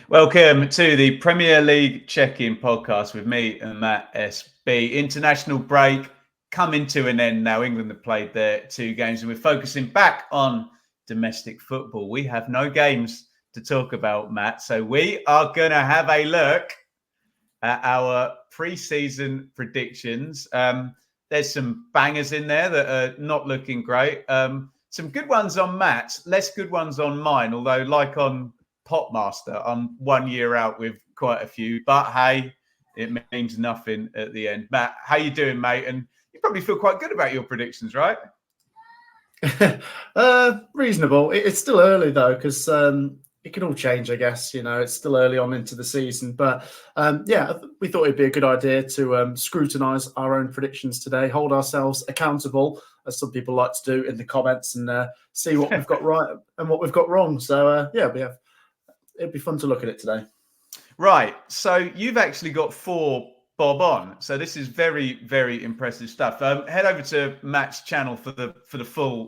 Welcome to the Premier League check-in podcast with me and Matt SB. International break coming to an end now. England have played their 2 games and we're focusing back on domestic football. We have no games to talk about, Matt. So we are going to have a look at our pre-season predictions. There's some bangers in there that are not looking great. Some good ones on Matt's, less good ones on mine, although like on Potmaster, I'm 1 year out with quite a few, but hey, it means nothing at the end. Matt, how you doing, mate? And you probably feel quite good about your predictions, right? Reasonable. It's still early though, because it can all change, I guess. It's still early on into the season, but we thought it'd be a good idea to scrutinise our own predictions today, hold ourselves accountable, as some people like to do in the comments, and see what we've got right and what we've got wrong. So it'd be fun to look at it today. Right. So you've actually got 4 bob on. So this is very, very impressive stuff. Head over to Matt's channel for the full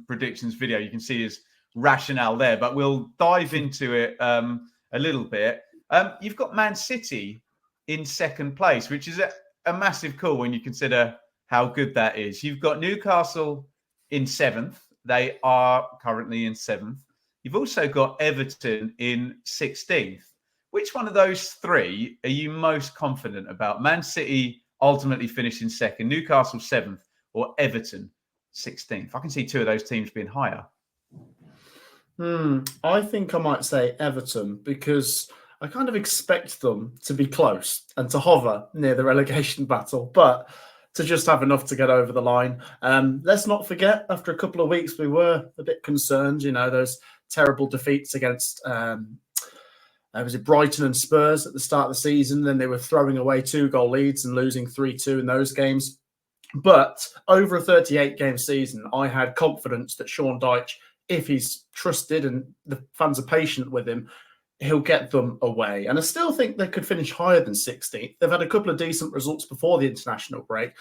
predictions video. You can see his rationale there, but we'll dive into it a little bit. You've got Man City in second place, which is a massive call when you consider how good that is. You've got Newcastle in 7th. They are currently in 7th. You've also got Everton in 16th. Which one of those 3 are you most confident about? Man City ultimately finishing 2nd, Newcastle 7th, or Everton 16th? I can see 2 of those teams being higher. I think I might say Everton, because I kind of expect them to be close and to hover near the relegation battle, but to just have enough to get over the line. Let's not forget, after a couple of weeks, we were a bit concerned, those terrible defeats against was it Brighton and Spurs at the start of the season. Then they were throwing away 2-goal leads and losing 3-2 in those games. But over a 38-game season, I had confidence that Sean Dyche, if he's trusted and the fans are patient with him, he'll get them away. And I still think they could finish higher than 16th. They've had a couple of decent results before the international break.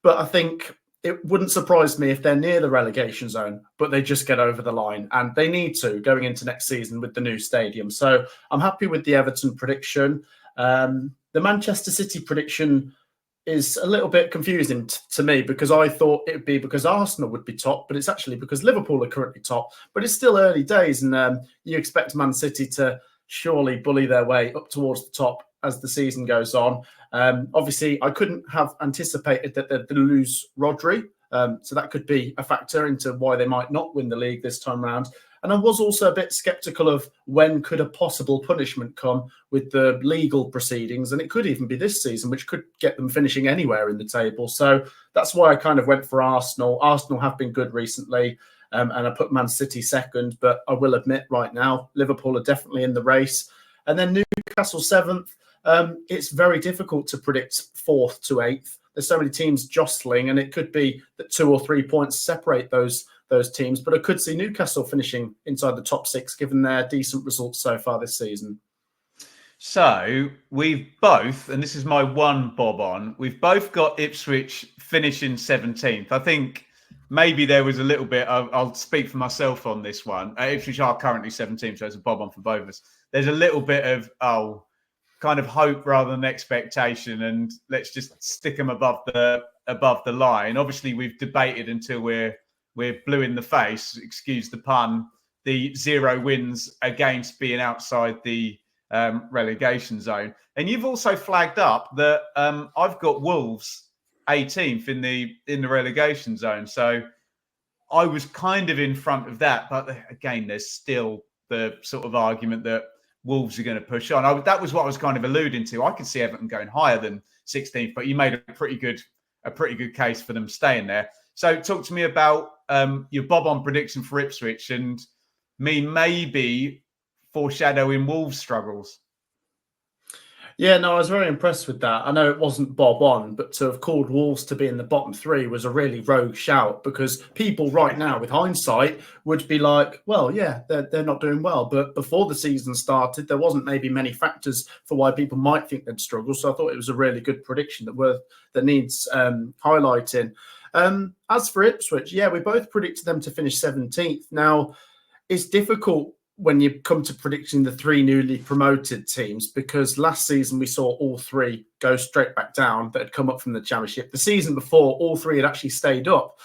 But I think it wouldn't surprise me if they're near the relegation zone, but they just get over the line. And they need to, going into next season with the new stadium. So I'm happy with the Everton prediction. The Manchester City prediction is a little bit confusing to me, because I thought it would be because Arsenal would be top, but it's actually because Liverpool are currently top. But it's still early days, and you expect Man City to surely bully their way up towards the top as the season goes on. Obviously, I couldn't have anticipated that they'd lose Rodri, so that could be a factor into why they might not win the league this time round. And I was also a bit sceptical of when could a possible punishment come with the legal proceedings, and it could even be this season, which could get them finishing anywhere in the table. So that's why I kind of went for Arsenal. Arsenal have been good recently, and I put Man City second, but I will admit right now, Liverpool are definitely in the race. And then Newcastle 7th. It's very difficult to predict 4th to 8th. There's so many teams jostling, and it could be that 2 or 3 points separate those teams. But I could see Newcastle finishing inside the top 6, given their decent results so far this season. So we've both, and this is my one bob on, we've both got Ipswich finishing 17th. I think maybe there was a little bit, I'll speak for myself on this one. Ipswich are currently 17th, so it's a bob on for both of us. There's a little bit of, kind of hope rather than expectation, and let's just stick them above the line. Obviously, we've debated until we're blue in the face, excuse the pun, the 0 wins against being outside the relegation zone. And you've also flagged up that I've got Wolves 18th in the relegation zone. So I was kind of in front of that, but again, there's still the sort of argument that Wolves are going to push on. That was what I was kind of alluding to. I could see Everton going higher than 16th, but you made a pretty good case for them staying there. So talk to me about your bob on prediction for Ipswich and me maybe foreshadowing Wolves' struggles. Yeah, no, I was very impressed with that. I know it wasn't bob on, but to have called Wolves to be in the bottom 3 was a really rogue shout, because people right now, with hindsight, would be like, well, yeah, they're not doing well. But before the season started, there wasn't maybe many factors for why people might think they'd struggle. So I thought it was a really good prediction that needs highlighting. As for Ipswich, yeah, we both predicted them to finish 17th. Now, it's difficult when you come to predicting the three newly promoted teams, because last season we saw all three go straight back down that had come up from the Championship. The season before, all three had actually stayed up.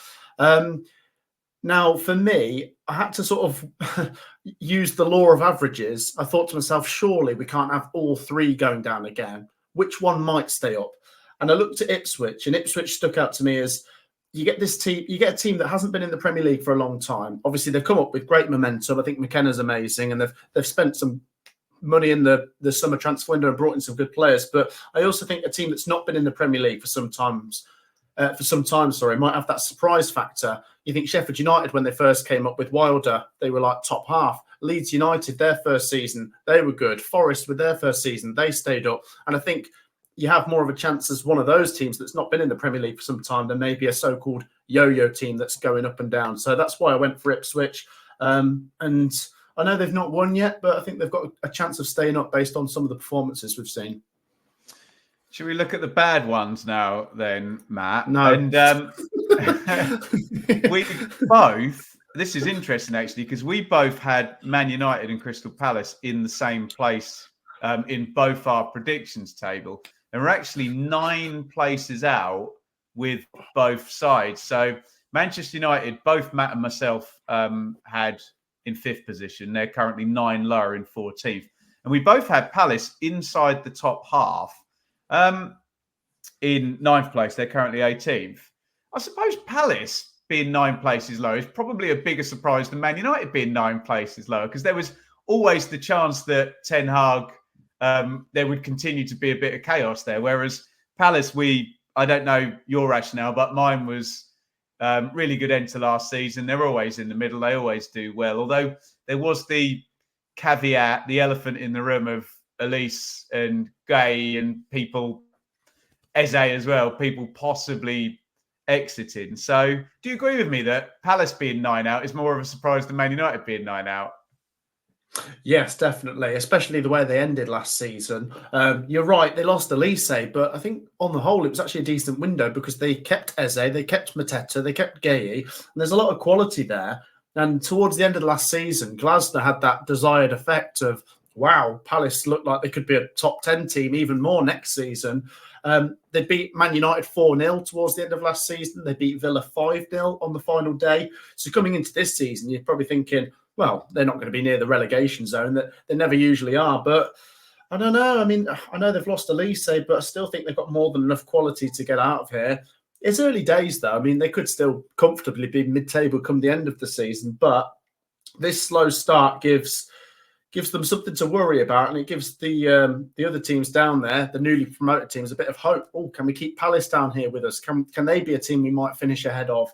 Now, for me, I had to sort of use the law of averages. I thought to myself, surely we can't have all three going down again. Which one might stay up? And I looked at Ipswich, and Ipswich stuck out to me as you get this team, you get a team that hasn't been in the Premier League for a long time. Obviously, they've come up with great momentum. I think McKenna's amazing, and they've spent some money in the summer transfer window and brought in some good players. But I also think a team that's not been in the Premier League for some time, might have that surprise factor. You think Sheffield United, when they first came up with Wilder, they were like top half. Leeds United, their first season, they were good. Forest, with their first season, they stayed up. And I think you have more of a chance as one of those teams that's not been in the Premier League for some time than maybe a so-called yo-yo team that's going up and down. So that's why I went for Ipswich. And I know they've not won yet, but I think they've got a chance of staying up based on some of the performances we've seen. Should we look at the bad ones now then, Matt? No. And we both, this is interesting actually, because we both had Man United and Crystal Palace in the same place in both our predictions table. And we're actually 9 places out with both sides. So Manchester United, both Matt and myself had in 5th position. They're currently 9 lower in 14th. And we both had Palace inside the top half. In 9th place, they're currently 18th. I suppose Palace being 9 places lower is probably a bigger surprise than Man United being 9 places lower, because there was always the chance that Ten Hag, there would continue to be a bit of chaos there. Whereas Palace, I don't know your rationale, but mine was really good end to last season. They're always in the middle. They always do well. Although there was the caveat, the elephant in the room of Elise and Gay and people, Eze as well, people possibly exiting. So do you agree with me that Palace being 9 out is more of a surprise than Man United being 9 out? Yes, definitely, especially the way they ended last season. You're right, they lost Elise, but I think on the whole it was actually a decent window because they kept Eze, they kept Mateta, they kept Gueye, and there's a lot of quality there. And towards the end of the last season, Glasner had that desired effect of, wow, Palace looked like they could be a top 10 team even more next season. They beat Man United 4-0 towards the end of last season. They beat Villa 5-0 on the final day. So coming into this season, you're probably thinking, well, they're not going to be near the relegation zone. That they never usually are. But I don't know. I mean, I know they've lost Elise, but I still think they've got more than enough quality to get out of here. It's early days, though. I mean, they could still comfortably be mid-table come the end of the season. But this slow start gives them something to worry about, and it gives the other teams down there, the newly promoted teams, a bit of hope. Oh, can we keep Palace down here with us? Can they be a team we might finish ahead of?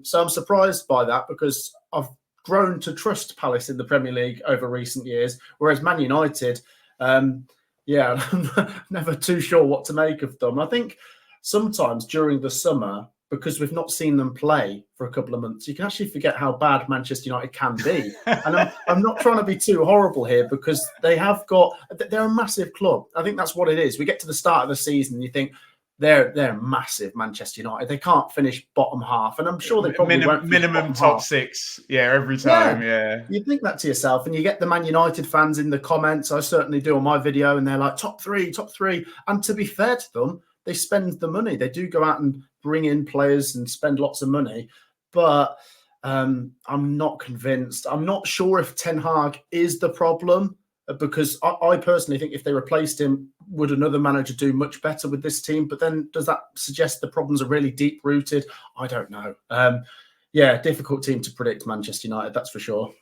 So I'm surprised by that because I've grown to trust Palace in the Premier League over recent years, whereas Man United, I'm never too sure what to make of them. I think sometimes during the summer, because we've not seen them play for a couple of months, you can actually forget how bad Manchester United can be. And I'm not trying to be too horrible here because they're a massive club. I think that's what it is. We get to the start of the season and you think they're massive, Manchester United. They can't finish bottom half. And I'm sure they probably won't minimum top half. 6. Yeah, every time. Yeah. You think that to yourself and you get the Man United fans in the comments. I certainly do on my video and they're like, top three. And to be fair to them, they spend the money. They do go out and bring in players and spend lots of money. But I'm not convinced. I'm not sure if Ten Hag is the problem because I personally think if they replaced him, would another manager do much better with this team? But then does that suggest the problems are really deep-rooted? I don't know. Difficult team to predict, Manchester United, that's for sure.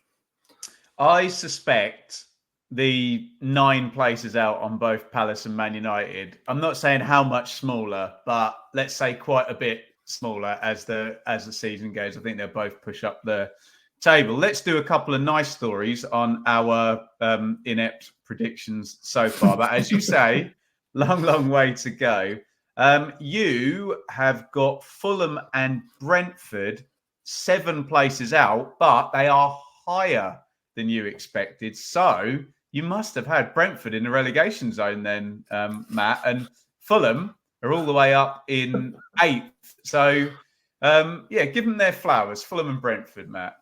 I suspect the 9 places out on both Palace and Man United, I'm not saying how much smaller, but let's say quite a bit smaller as the season goes. I think they'll both push up the table. Let's do a couple of nice stories on our inept predictions so far. But as you say, long way to go. You have got Fulham and Brentford 7 places out, but they are higher than you expected. So you must have had Brentford in the relegation zone then, Matt. And Fulham are all the way up in 8th. So, give them their flowers, Fulham and Brentford, Matt.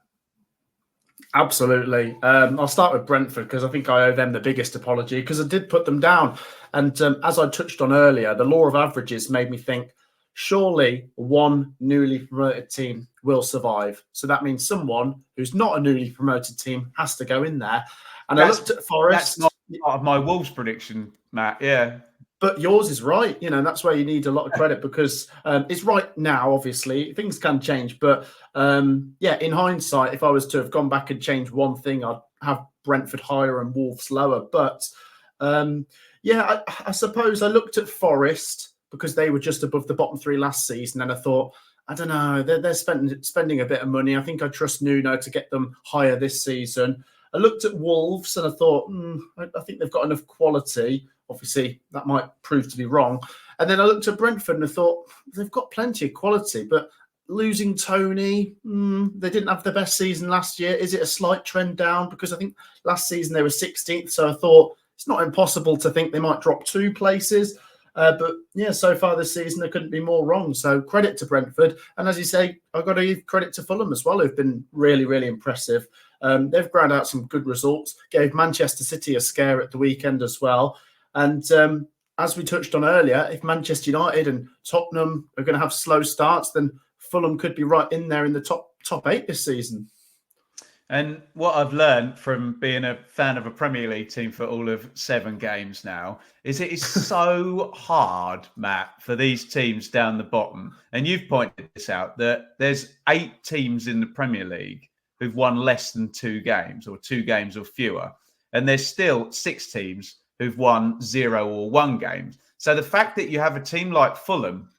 Absolutely. I'll start with Brentford because I think I owe them the biggest apology because I did put them down. And as I touched on earlier, the law of averages made me think surely one newly promoted team will survive. So that means someone who's not a newly promoted team has to go in there. And I looked at That's not Forest. part of my Wolves prediction, Matt. Yeah. But yours is right. That's where you need a lot of credit because it's right now, obviously. Things can change. But in hindsight, if I was to have gone back and changed one thing, I'd have Brentford higher and Wolves lower. But I suppose I looked at Forest because they were just above the bottom three last season. And I thought, I don't know, they're spending a bit of money. I think I trust Nuno to get them higher this season. I looked at Wolves and I thought, I think they've got enough quality. Obviously, that might prove to be wrong. And then I looked at Brentford and I thought, they've got plenty of quality, but losing Tony, they didn't have the best season last year. Is it a slight trend down? Because I think last season they were 16th. So I thought it's not impossible to think they might drop 2 places. But so far this season, there couldn't be more wrong. So credit to Brentford. And as you say, I've got to give credit to Fulham as well, who've been really, really impressive. They've ground out some good results, gave Manchester City a scare at the weekend as well. And as we touched on earlier, if Manchester United and Tottenham are going to have slow starts, then Fulham could be right in there in the top 8 this season. And what I've learned from being a fan of a Premier League team for all of 7 games now is it is so hard, Matt, for these teams down the bottom. And you've pointed this out, that there's 8 teams in the Premier League who've won less than 2 games or 2 games or fewer. And there's still 6 teams who've won 0 or 1 games. So the fact that you have a team like Fulham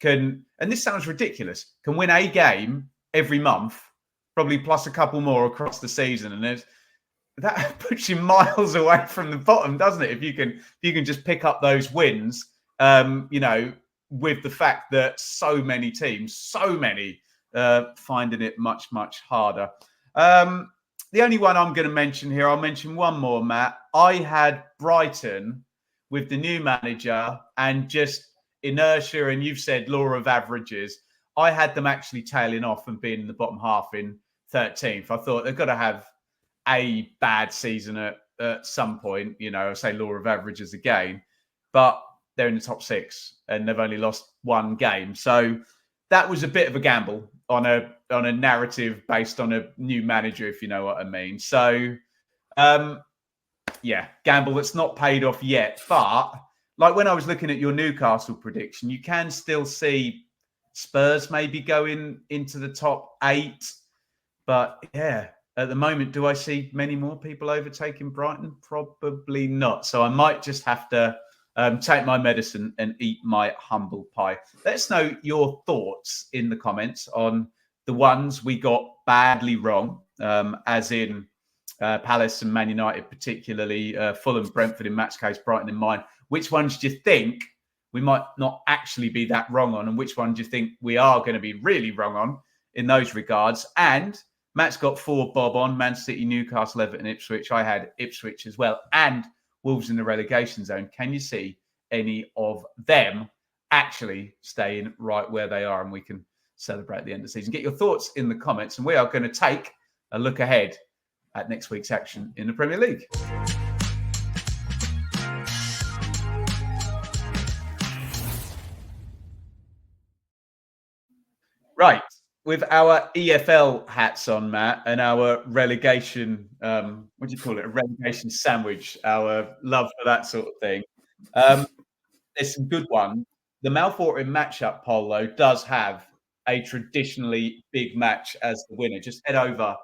can, and this sounds ridiculous, can win a game every month, probably plus a couple more across the season, and that puts you miles away from the bottom, doesn't it? If you can just pick up those wins, with the fact that so many teams, finding it much, much harder. The only one I'm going to mention here, I'll mention one more, Matt. I had Brighton with the new manager and just inertia, and you've said law of averages. I had them actually tailing off and being in the bottom half in 13th. I thought they've got to have a bad season at some point. I say law of averages again, but they're in the top 6 and they've only lost 1 game. So that was a bit of a gamble on a narrative based on a new manager, if you know what I mean. So, gamble that's not paid off yet. But like when I was looking at your Newcastle prediction, you can still see Spurs maybe going into the top 8. But yeah, at the moment, do I see many more people overtaking Brighton? Probably not. So I might just have to take my medicine and eat my humble pie. Let us know your thoughts in the comments on the ones we got badly wrong, as in Palace and Man United, particularly Fulham, Brentford in Matt's case, Brighton in mine. Which ones do you think we might not actually be that wrong on, and which one do you think we are going to be really wrong on in those regards? And Matt's got 4 bob on: Man City, Newcastle, Everton, Ipswich. I had Ipswich as well, and Wolves in the relegation zone. Can you see any of them actually staying right where they are, and we can celebrate at the end of the season? Get your thoughts in the comments, and we are going to take a look ahead at next week's action in the Premier League. Right. With our EFL hats on, Matt, and our relegation, what do you call it? A relegation sandwich, our love for that sort of thing. There's some good ones. The mouth-watering matchup poll, though, does have a traditionally big match as the winner. Just head over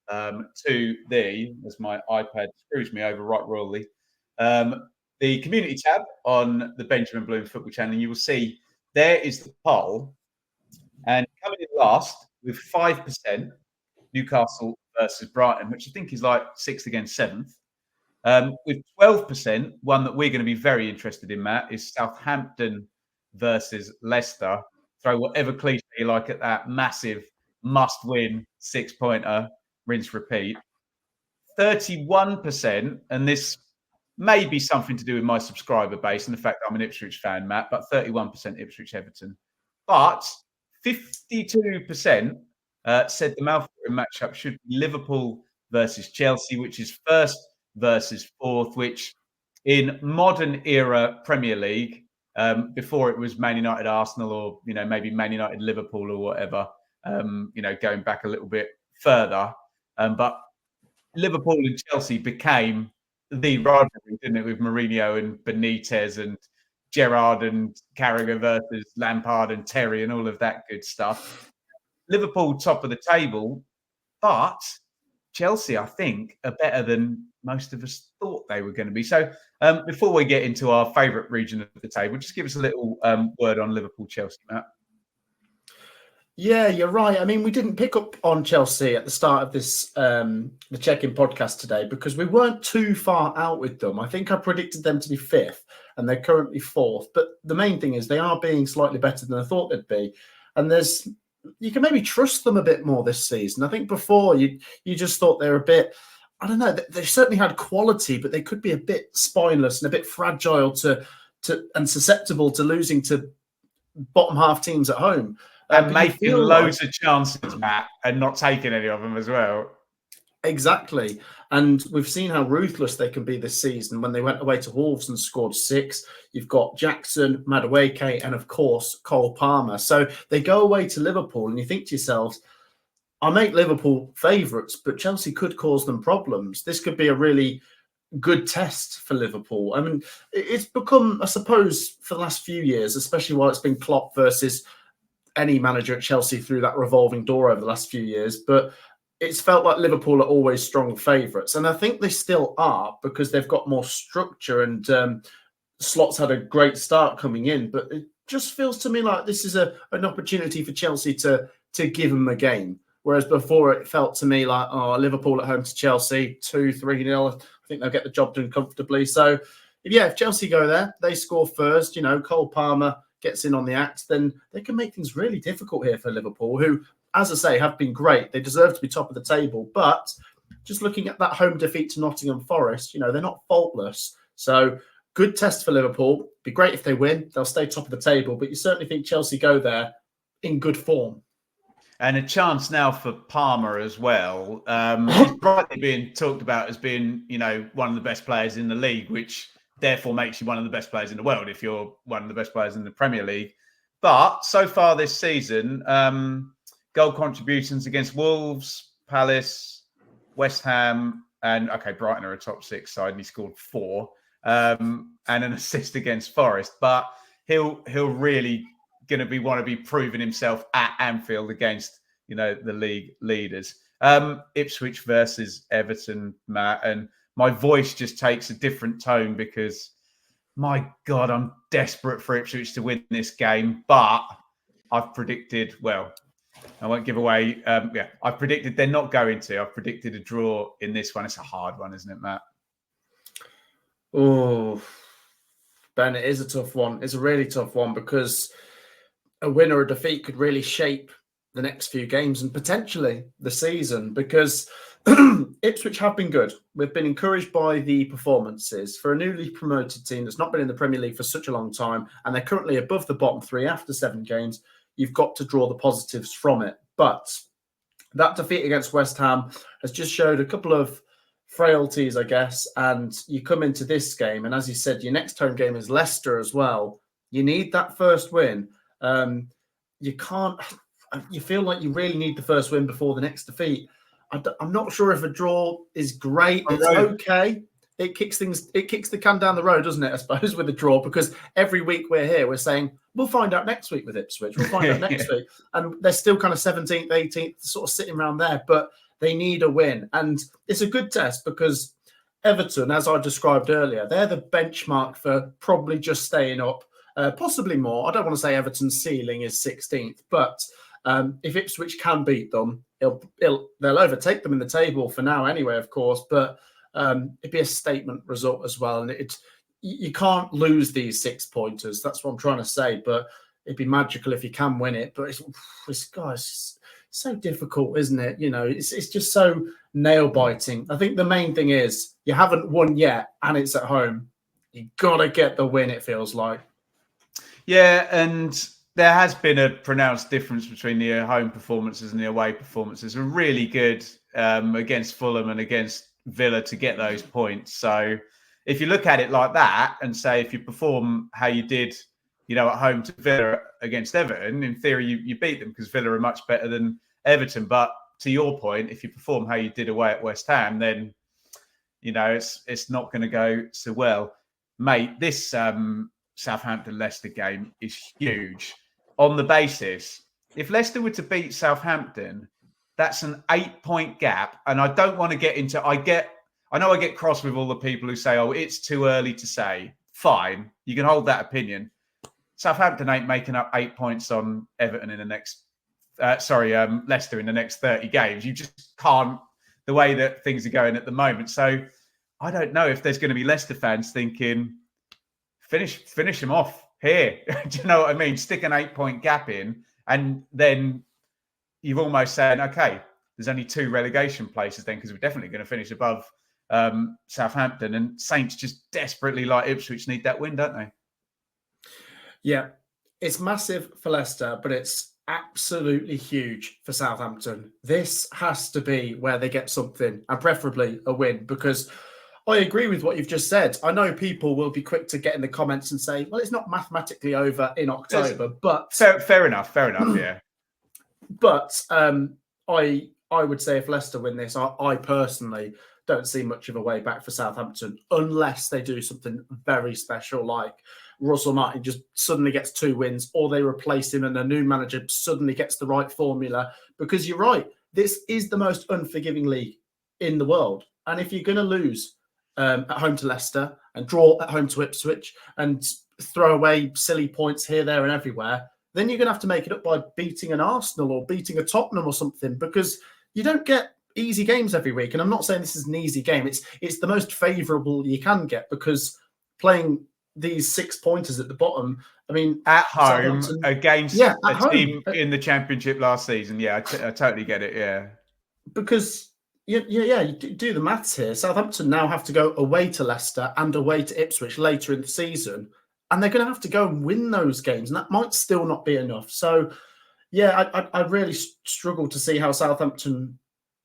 to as my iPad screws me over right royally, the community tab on the Benjamin Bloom Football Channel, and you will see there is the poll. And coming in last with 5%, Newcastle versus Brighton, which I think is like 6th against 7th. With 12%, one that we're going to be very interested in, Matt, is Southampton versus Leicester. Throw whatever cliche you like at that massive must-win 6-pointer, rinse, repeat. 31%, and this may be something to do with my subscriber base and the fact that I'm an Ipswich fan, Matt, but 31% Ipswich Everton. But 52% said the mouth-watering matchup should be Liverpool versus Chelsea, which is first versus fourth, which in modern era Premier League, before it was Man United Arsenal, or maybe Man United Liverpool or whatever, going back a little bit further, but Liverpool and Chelsea became the rivalry, didn't it, with Mourinho and Benitez and Gerrard and Carragher versus Lampard and Terry and all of that good stuff. Liverpool top of the table, but Chelsea, I think, are better than most of us thought they were going to be. So before we get into our favourite region of the table, just give us a little word on Liverpool-Chelsea, Matt. Yeah, you're right. I mean, we didn't pick up on Chelsea at the start of this, the check-in podcast today, because we weren't too far out with them. I think I predicted them to be fifth, and they're currently fourth. But the main thing is they are being slightly better than I thought they'd be. And you can maybe trust them a bit more this season. I think before you just thought they were a bit, I don't know, they certainly had quality, but they could be a bit spineless and a bit fragile and susceptible to losing to bottom half teams at home. And making loads of chances, Matt, and not taking any of them as well. Exactly. And we've seen how ruthless they can be this season. When they went away to Wolves and scored 6, you've got Jackson, Madueke, and of course, Cole Palmer. So they go away to Liverpool and you think to yourselves, I make Liverpool favourites, but Chelsea could cause them problems. This could be a really good test for Liverpool. I mean, it's become, I suppose, for the last few years, especially while it's been Klopp versus any manager at Chelsea through that revolving door over the last few years, but it's felt like Liverpool are always strong favourites. And I think they still are because they've got more structure and Slot's had a great start coming in, but it just feels to me like this is an opportunity for Chelsea to give them a game. Whereas before it felt to me like, Liverpool at home to Chelsea, 2-3-0. I think they'll get the job done comfortably. So, if Chelsea go there, they score first, Cole Palmer gets in on the act, then they can make things really difficult here for Liverpool, who, as I say, have been great. They deserve to be top of the table. But just looking at that home defeat to Nottingham Forest, they're not faultless. So good test for Liverpool. Be great if they win. They'll stay top of the table. But you certainly think Chelsea go there in good form. And a chance now for Palmer as well. He's rightly being talked about as being, one of the best players in the league, which therefore makes you one of the best players in the world if you're one of the best players in the Premier League. But so far this season, goal contributions against Wolves, Palace, West Ham, and Brighton are a top 6 side, and he scored 4, and an assist against Forest. But he'll really going to want to be proving himself at Anfield against the league leaders. Ipswich versus Everton, Matt, and my voice just takes a different tone because, my God, I'm desperate for Ipswich to win this game. But I've predicted, well, I won't give away. I've predicted they're not going to. I've predicted a draw in this one. It's a hard one, isn't it, Matt? Oh, Ben, it is a tough one. It's a really tough one because a win or a defeat could really shape the next few games and potentially the season, because Ipswich have been good. We've been encouraged by the performances. For a newly promoted team that's not been in the Premier League for such a long time, and they're currently above the bottom 3 after 7 games, you've got to draw the positives from it. But that defeat against West Ham has just showed a couple of frailties, I guess, and you come into this game, and as you said, your next home game is Leicester as well. You need that first win. You feel like you really need the first win before the next defeat. I'm not sure if a draw is great. It's okay. It kicks the can down the road, doesn't it, I suppose, with a draw, because every week we're here, we're saying, we'll find out next week with Ipswich. We'll find out next week. And they're still kind of 17th, 18th, sort of sitting around there, but they need a win. And it's a good test because Everton, as I described earlier, they're the benchmark for probably just staying up, possibly more. I don't want to say Everton's ceiling is 16th, but if Ipswich can beat them, they'll overtake them in the table for now anyway, of course, but it'd be a statement result as well. And you can't lose these 6-pointers. That's what I'm trying to say, but it'd be magical if you can win it. But it's so difficult, isn't it? It's just so nail-biting. I think the main thing is you haven't won yet and it's at home. You got to get the win, it feels like. Yeah, and there has been a pronounced difference between the home performances and the away performances. A really good against Fulham and against Villa to get those points. So if you look at it like that and say if you perform how you did, at home to Villa against Everton, in theory you beat them because Villa are much better than Everton. But to your point, if you perform how you did away at West Ham, then it's not going to go so well, mate. This Southampton-Leicester game is huge on the basis if Leicester were to beat Southampton, that's an 8-point gap. And I don't want to get into. I know I get cross with all the people who say, "Oh, it's too early to say." Fine, you can hold that opinion. Southampton ain't making up 8 points on Everton in the next. Leicester in the next 30 games. You just can't. The way that things are going at the moment. So I don't know if there's going to be Leicester fans thinking, finish them off here. Do you know what I mean? Stick an 8-point gap in, and then you've almost saying, okay, there's only 2 relegation places then because we're definitely going to finish above Southampton. And Saints just desperately, like Ipswich, need that win, don't they? Yeah, it's massive for Leicester, but it's absolutely huge for Southampton. This has to be where they get something, and preferably a win, because I agree with what you've just said. I know people will be quick to get in the comments and say, well, it's not mathematically over in October, but... Fair enough, yeah. But I would say if Leicester win this, I personally don't see much of a way back for Southampton unless they do something very special, like Russell Martin just suddenly gets 2 wins, or they replace him and a new manager suddenly gets the right formula. Because you're right, this is the most unforgiving league in the world. And if you're going to lose at home to Leicester and draw at home to Ipswich and throw away silly points here, there and everywhere, then you're going to have to make it up by beating an Arsenal or beating a Tottenham or something, because you don't get easy games every week. And I'm not saying this is an easy game. It's the most favourable you can get, because playing these 6-pointers at the bottom, I mean, at home against a team in the Championship last season. Yeah, I totally get it. Yeah, because you do the maths here. Southampton now have to go away to Leicester and away to Ipswich later in the season, and they're going to have to go and win those games, and that might still not be enough. So, yeah, I really struggle to see how Southampton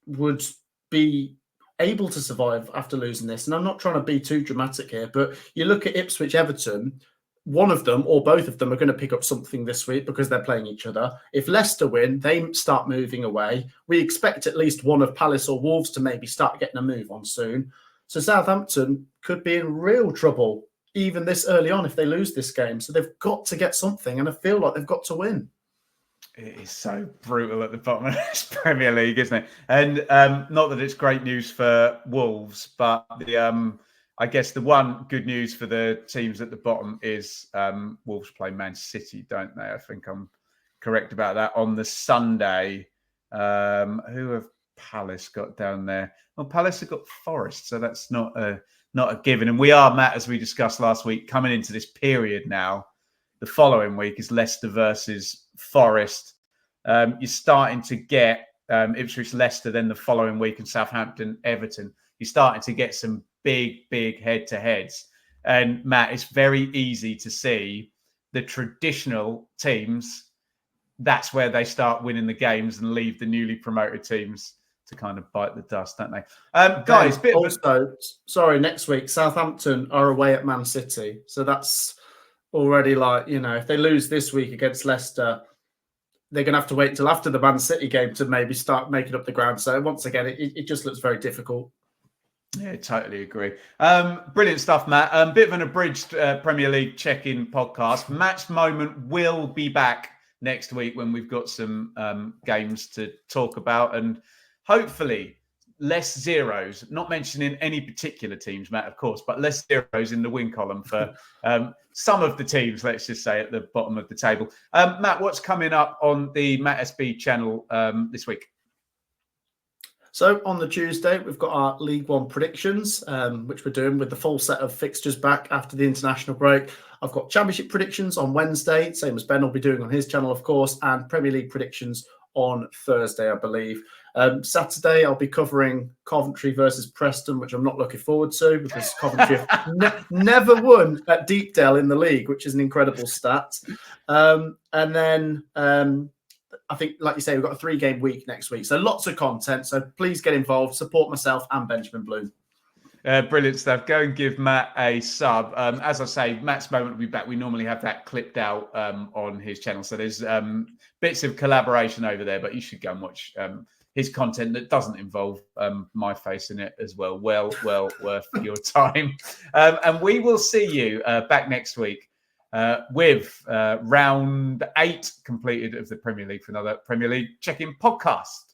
would be able to survive after losing this. And I'm not trying to be too dramatic here, but you look at Ipswich Everton, one of them or both of them are going to pick up something this week because they're playing each other. If Leicester win, they start moving away. We expect at least one of Palace or Wolves to maybe start getting a move on soon. So Southampton could be in real trouble even this early on if they lose this game. So they've got to get something, and I feel like they've got to win. It is so brutal at the bottom of this Premier League, isn't it? And not that it's great news for Wolves, but I guess the one good news for the teams at the bottom is Wolves play Man City, don't they? I think I'm correct about that on the Sunday. Who have Palace got down there? Well, Palace have got Forest, so that's not a given. And we are, Matt, as we discussed last week, coming into this period now. The following week is Leicester versus Forest. You're starting to get Ipswich, Leicester, then the following week, and Southampton, Everton. You're starting to get some big head-to-heads. And Matt, it's very easy to see the traditional teams. That's where they start winning the games and leave the newly promoted teams to kind of bite the dust, don't they? Guys, next week Southampton are away at Man City, so that's already like, if they lose this week against Leicester, they're going to have to wait until after the Man City game to maybe start making up the ground. So once again, it just looks very difficult. Yeah, totally agree. Brilliant stuff, Matt. Bit of an abridged Premier League check-in podcast. Match Moment will be back next week when we've got some games to talk about, and hopefully less zeros, not mentioning any particular teams, Matt, of course, but less zeros in the win column for some of the teams, let's just say, at the bottom of the table. Matt, what's coming up on the Matt SB channel this week? So on the Tuesday, we've got our League One predictions, which we're doing with the full set of fixtures back after the international break. I've got Championship predictions on Wednesday, same as Ben will be doing on his channel, of course, and Premier League predictions on Thursday, I believe. Saturday, I'll be covering Coventry versus Preston, which I'm not looking forward to because Coventry have never won at Deepdale in the league, which is an incredible stat. And then I think, like you say, we've got a 3-game week next week. So lots of content. So please get involved, support myself and Benjamin Bloom. Brilliant stuff. Go and give Matt a sub. As I say, Matt's moment will be back. We normally have that clipped out on his channel. So there's bits of collaboration over there, but you should go and watch his content that doesn't involve my face in it as well. Well worth your time. And we will see you back next week with round 8 completed of the Premier League for another Premier League check-in podcast.